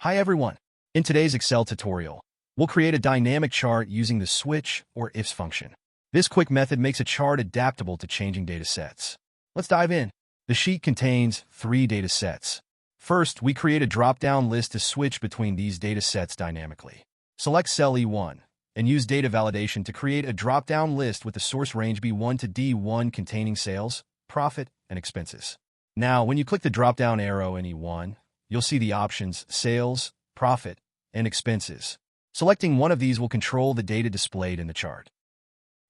Hi everyone. In today's Excel tutorial, we'll create a dynamic chart using the switch or ifs function. This quick method makes a chart adaptable to changing data sets. Let's dive in. The sheet contains 3 data sets. First, we create a drop-down list to switch between these data sets dynamically. Select cell E1 and use data validation to create a drop-down list with the source range B1 to D1 containing sales, profit, and expenses. Now, when you click the drop-down arrow in E1, you'll see the options Sales, Profit, and Expenses. Selecting one of these will control the data displayed in the chart.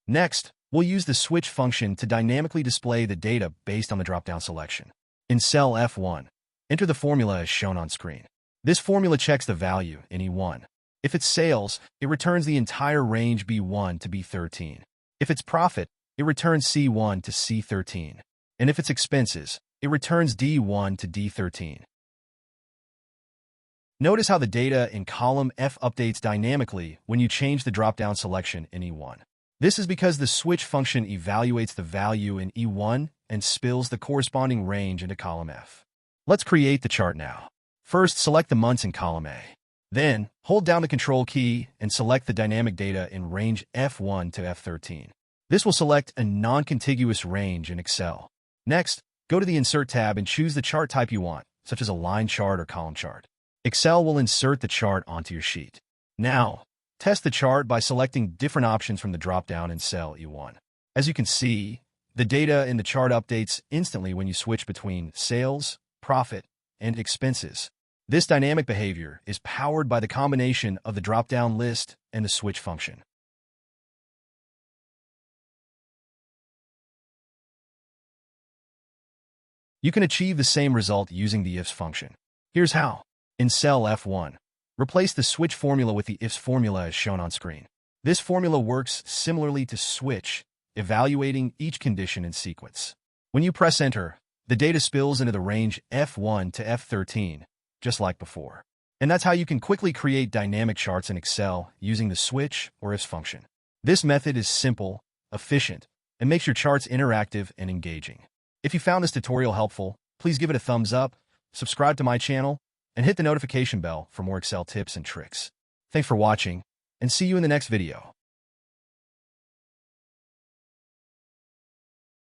Next, we'll use the switch function to dynamically display the data based on the drop-down selection. In cell F1, enter the formula as shown on screen. This formula checks the value in E1. If it's sales, it returns the entire range B1 to B13. If it's profit, it returns C1 to C13. And if it's expenses, it returns D1 to D13. Notice how the data in column F updates dynamically when you change the drop-down selection in E1. This is because the switch function evaluates the value in E1 and spills the corresponding range into column F. Let's create the chart now. First, select the months in column A. Then, hold down the Control key and select the dynamic data in range F1 to F13. This will select a non-contiguous range in Excel. Next, go to the Insert tab and choose the chart type you want, such as a line chart or column chart. Excel will insert the chart onto your sheet. Now, test the chart by selecting different options from the drop-down in cell E1. As you can see, the data in the chart updates instantly when you switch between sales, profit, and expenses. This dynamic behavior is powered by the combination of the drop-down list and the switch function. You can achieve the same result using the ifs function. Here's how. In cell F1, replace the switch formula with the ifs formula as shown on screen. This formula works similarly to switch, evaluating each condition in sequence. When you press enter, the data spills into the range F1 to F13, just like before. And that's how you can quickly create dynamic charts in Excel using the switch or ifs function. This method is simple, efficient, and makes your charts interactive and engaging. If you found this tutorial helpful, please give it a thumbs up, subscribe to my channel, and hit the notification bell for more Excel tips and tricks. Thanks for watching, and see you in the next video.